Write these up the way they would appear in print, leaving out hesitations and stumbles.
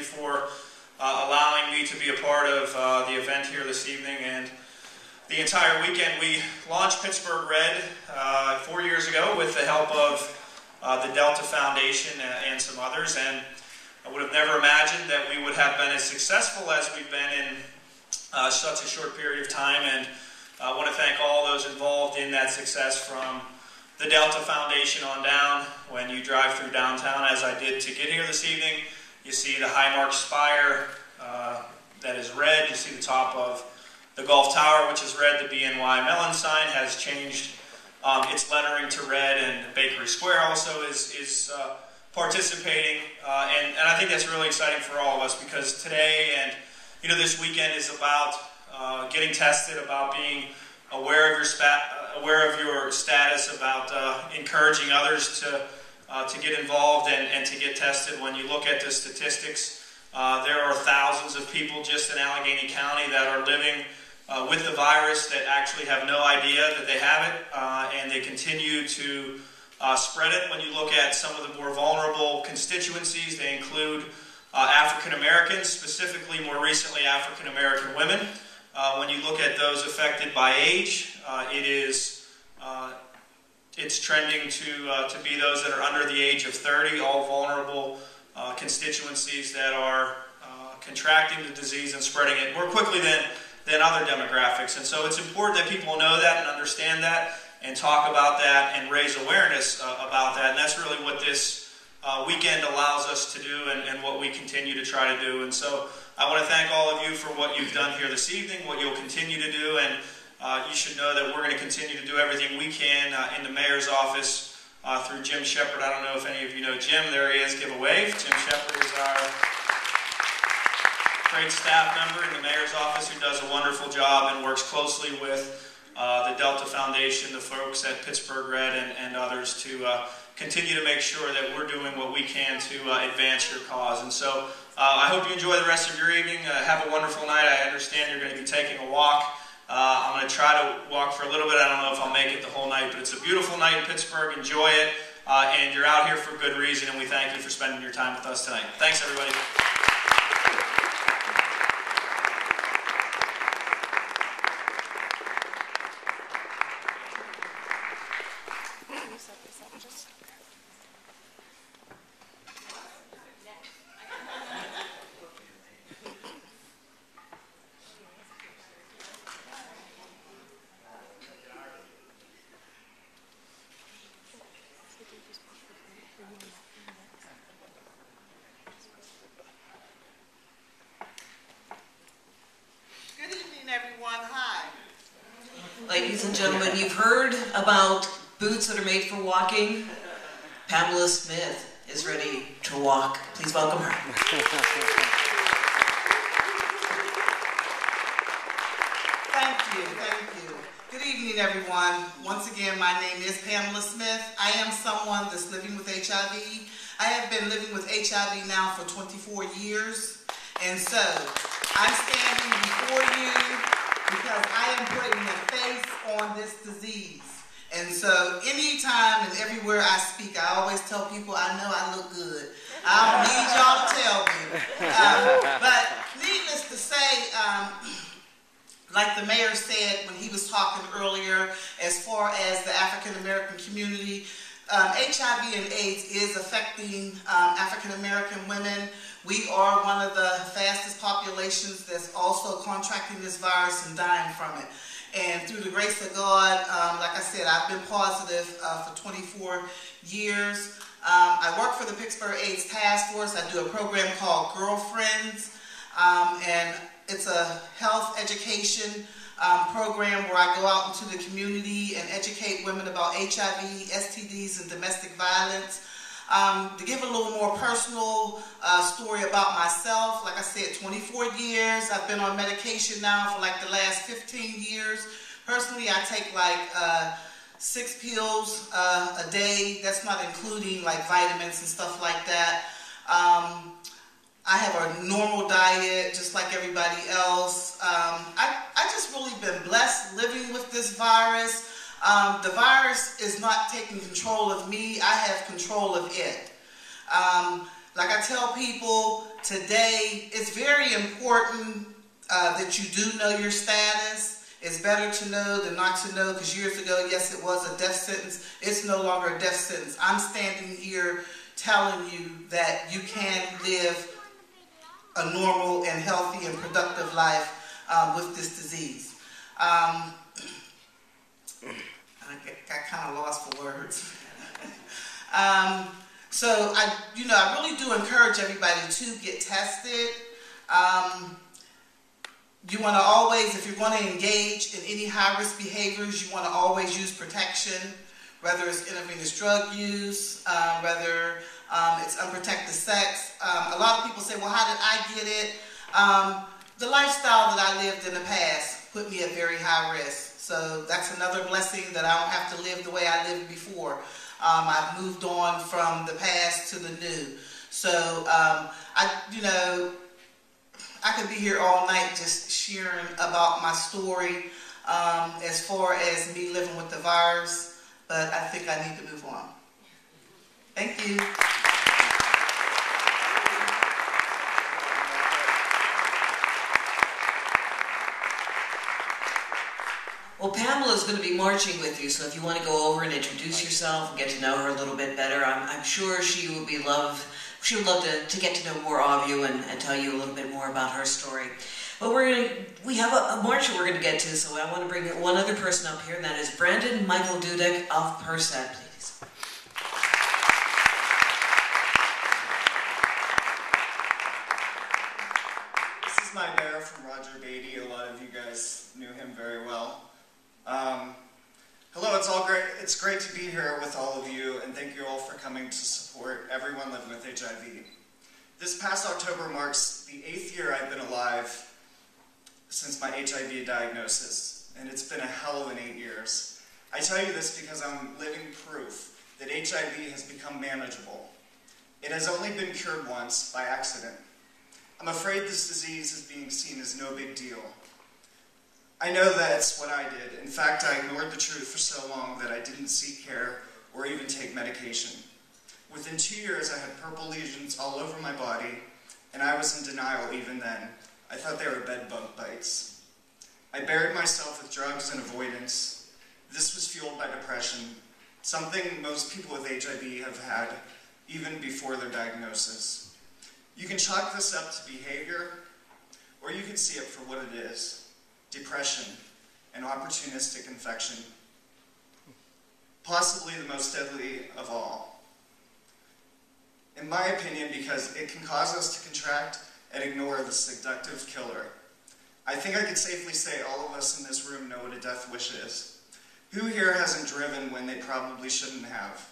for allowing me to be a part of the event here this evening and the entire weekend. We launched Pittsburgh Red 4 years ago with the help of the Delta Foundation and some others, and I would have never imagined that we would have been as successful as we've been in such a short period of time, and I want to thank all those involved in that success, from the Delta Foundation on down. When you drive through downtown, as I did to get here this evening, you see the Highmark spire that is red. You see the top of the Gulf Tower, which is red. The BNY Mellon sign has changed its lettering to red, and Bakery Square also is participating. And I think that's really exciting for all of us, because today and this weekend is about getting tested, about being aware of your status, about encouraging others to get involved and to get tested. When you look at the statistics, there are thousands of people just in Allegheny County that are living with the virus that actually have no idea that they have it, and they continue to spread it. When you look at some of the more vulnerable constituencies, they include African Americans, specifically more recently African American women. When you look at those affected by age, it's trending to be those that are under the age of 30, all vulnerable constituencies that are contracting the disease and spreading it more quickly than other demographics. And so it's important that people know that and understand that and talk about that and raise awareness about that. And that's really what this weekend allows us to do, and what we continue to try to do. And so I want to thank all of you for what you've done here this evening, what you'll continue to do, and you should know that we're going to continue to do everything we can in the mayor's office through Jim Shepard. I don't know if any of you know Jim. There he is. Give a wave. Jim Shepard is our great staff member in the mayor's office who does a wonderful job and works closely with the Delta Foundation, the folks at Pittsburgh Red, and others to continue to make sure that we're doing what we can to advance your cause. And so I hope you enjoy the rest of your evening. Have a wonderful night. I understand you're going to be taking a walk. I'm going to try to walk for a little bit. I don't know if I'll make it the whole night, but it's a beautiful night in Pittsburgh. Enjoy it. And you're out here for good reason, and we thank you for spending your time with us tonight. Thanks, everybody. Ladies and gentlemen, you've heard about boots that are made for walking. Pamela Smith is ready to walk. Please welcome her. Thank you. Good evening, everyone. Once again, my name is Pamela Smith. I am someone that's living with HIV. I have been living with HIV now for 24 years. And so, I'm standing before you because I am putting a face on this disease. And so anytime and everywhere I speak, I always tell people I know I look good. I don't need y'all to tell me. But needless to say, like the mayor said when he was talking earlier, as far as the African American community, HIV and AIDS is affecting African American women. We are one of the fastest populations that's also contracting this virus and dying from it. And through the grace of God, like I said, I've been positive for 24 years. I work for the Pittsburgh AIDS Task Force. I do a program called Girlfriends, and it's a health education program where I go out into the community and educate women about HIV, STDs, and domestic violence. To give a little more personal story about myself, like I said, 24 years. I've been on medication now for like the last 15 years. Personally, I take like 6 pills a day. That's not including like vitamins and stuff like that. I have a normal diet just like everybody else. I just really been blessed living with this virus. The virus is not taking control of me. I have control of it. Like I tell people, today, it's very important that you do know your status. It's better to know than not to know, because years ago, yes, it was a death sentence. It's no longer a death sentence. I'm standing here telling you that you can live a normal and healthy and productive life with this disease. I got kind of lost for words. So I really do encourage everybody to get tested. You want to always, if you're going to engage in any high-risk behaviors, you want to always use protection, whether it's intravenous drug use, whether it's unprotected sex. A lot of people say, well, how did I get it? The lifestyle that I lived in the past put me at very high risk. So that's another blessing, that I don't have to live the way I lived before. I've moved on from the past to the new. So I could be here all night just sharing about my story as far as me living with the virus, but I think I need to move on. Thank you. Well, Pamela is going to be marching with you, so if you want to go over and introduce yourself and get to know her a little bit better, I'm sure she would love to get to know more of you and tell you a little bit more about her story. But we have a march that we're going to get to, so I want to bring one other person up here, and that is Branden Mikal Dudek of Persad, please. This is my mayor from Roger Beatty. A lot of you guys knew him very well. Hello, it's great to be here with all of you, and thank you all for coming to support everyone living with HIV. This past October marks the 8th year I've been alive since my HIV diagnosis, and it's been a hell of an 8 years. I tell you this because I'm living proof that HIV has become manageable. It has only been cured once by accident. I'm afraid this disease is being seen as no big deal. I know that's what I did. In fact, I ignored the truth for so long that I didn't seek care or even take medication. Within 2 years, I had purple lesions all over my body, and I was in denial even then. I thought they were bed bug bites. I buried myself with drugs and avoidance. This was fueled by depression, something most people with HIV have had even before their diagnosis. You can chalk this up to behavior, or you can see it for what it is. Depression, and opportunistic infection. Possibly the most deadly of all. In my opinion, because it can cause us to contract and ignore the seductive killer. I think I can safely say all of us in this room know what a death wish is. Who here hasn't driven when they probably shouldn't have?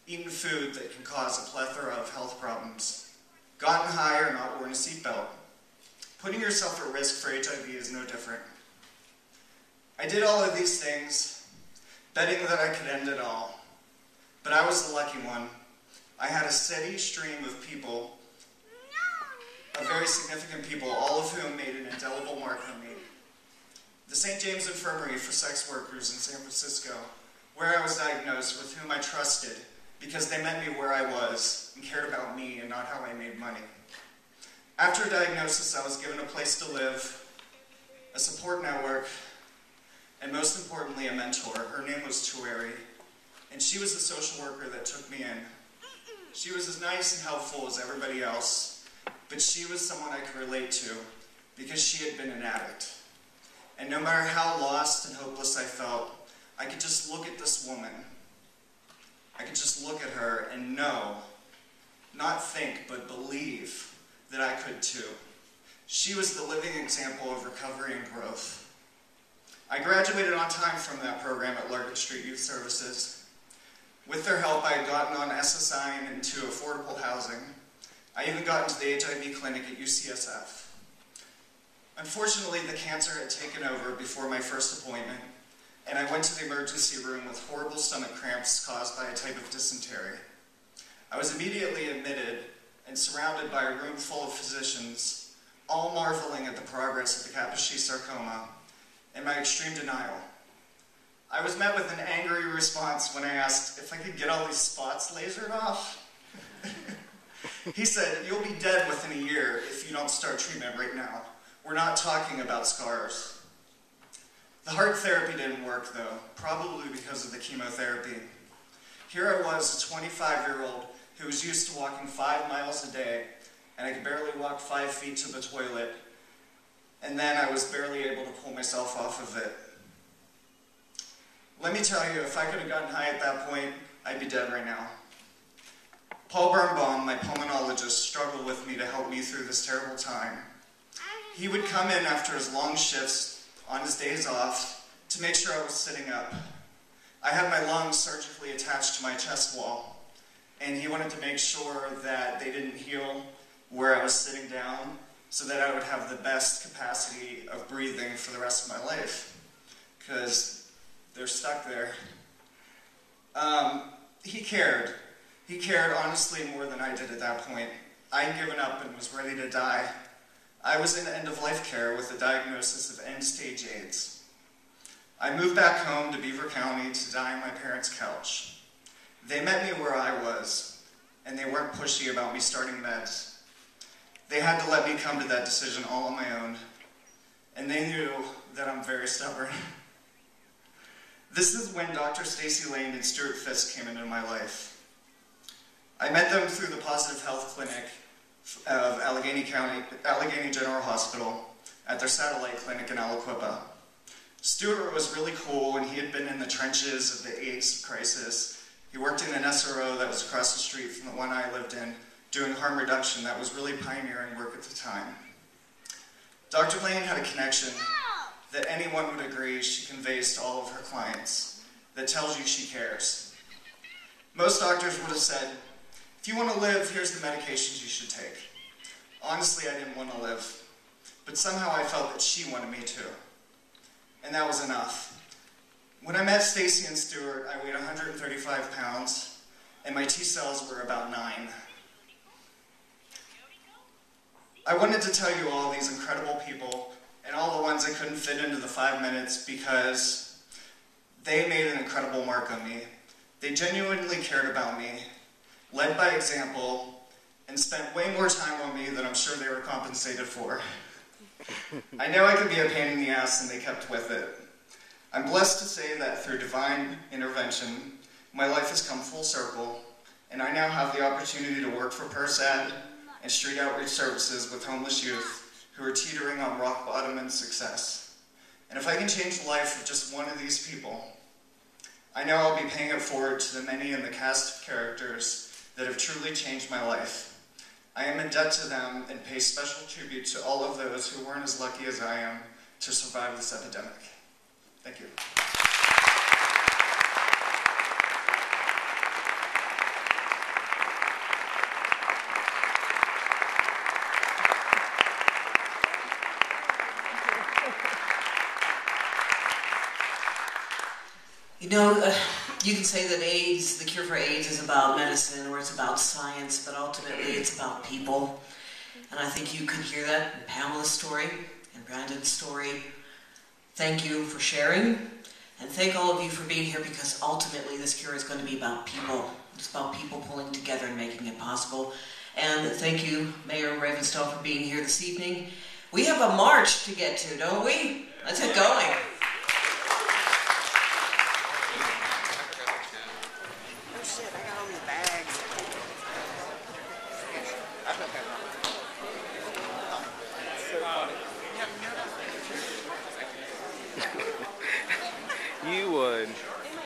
Eaten food that can cause a plethora of health problems? Gotten high or not worn a seatbelt? Putting yourself at risk for HIV is no different. I did all of these things, betting that I could end it all. But I was the lucky one. I had a steady stream of people, of very significant people, all of whom made an indelible mark on me. The St. James Infirmary for Sex Workers in San Francisco, where I was diagnosed, with whom I trusted, because they met me where I was and cared about me and not how I made money. After a diagnosis, I was given a place to live, a support network, and most importantly, a mentor. Her name was Tueri, and she was the social worker that took me in. She was as nice and helpful as everybody else, but she was someone I could relate to because she had been an addict. And no matter how lost and hopeless I felt, I could just look at this woman. I could just look at her and know, not think, but believe that I could too. She was the living example of recovery and growth. I graduated on time from that program at Larkin Street Youth Services. With their help, I had gotten on SSI and into affordable housing. I even got into the HIV clinic at UCSF. Unfortunately, the cancer had taken over before my first appointment, and I went to the emergency room with horrible stomach cramps caused by a type of dysentery. I was immediately admitted and surrounded by a room full of physicians, all marveling at the progress of the Kaposi sarcoma and my extreme denial. I was met with an angry response when I asked if I could get all these spots lasered off. He said, "You'll be dead within a year. right now. We're not talking about scars. The heart therapy didn't work though, probably because of the chemotherapy. Here I was, a 25-year-old who was used to walking 5 miles a day, and I could barely walk 5 feet to the toilet, and then I was barely able to pull myself off of it. Let me tell you, if I could have gotten high at that point, I'd be dead right now. Paul Birnbaum, my pulmonologist, struggled with me to help me through this terrible time. He would come in after his long shifts on his days off to make sure I was sitting up. I had my lungs surgically attached to my chest wall, and he wanted to make sure that they didn't heal where I was sitting down so that I would have the best capacity of breathing for the rest of my life, because they're stuck there. He cared. He cared honestly more than I did at that point. I had given up and was ready to die. I was in end-of-life care with a diagnosis of end-stage AIDS. I moved back home to Beaver County to die on my parents' couch. They met me where I was, and they weren't pushy about me starting meds. They had to let me come to that decision all on my own, and they knew that I'm very stubborn. This is when Dr. Stacy Lane and Stuart Fisk came into my life. I met them through the Positive Health Clinic of Allegheny General Hospital at their satellite clinic in Aliquippa. Stuart was really cool, and he had been in the trenches of the AIDS crisis. He worked in an SRO that was across the street from the one I lived in, doing harm reduction that was really pioneering work at the time. Dr. Lane had a connection that anyone would agree she conveys to all of her clients, that tells you she cares. Most doctors would have said, if you want to live, here's the medications you should take. Honestly, I didn't want to live, but somehow I felt that she wanted me to, and that was enough. When I met Stacy and Stuart, I weighed 135 pounds, and my T cells were about 9. I wanted to tell you all these incredible people, and all the ones I couldn't fit into the 5 minutes, because they made an incredible mark on me. They genuinely cared about me, led by example, and spent way more time on me than I'm sure they were compensated for. I know I could be a pain in the ass, and they kept with it. I'm blessed to say that through divine intervention, my life has come full circle, and I now have the opportunity to work for Persad and street outreach services with homeless youth who are teetering on rock bottom in success. And if I can change the life of just one of these people, I know I'll be paying it forward to the many in the cast of characters that have truly changed my life. I am in debt to them and pay special tribute to all of those who weren't as lucky as I am to survive this epidemic. Thank you. You know, you can say that AIDS, the cure for AIDS, is about medicine or it's about science, but ultimately it's about people. And I think you could hear that in Pamela's story and Branden's story. Thank you for sharing, and thank all of you for being here, because ultimately this cure is going to be about people. It's about people pulling together and making it possible. And thank you, Mayor Ravenstahl, for being here this evening. We have a march to get to, don't we? Let's get going. You would.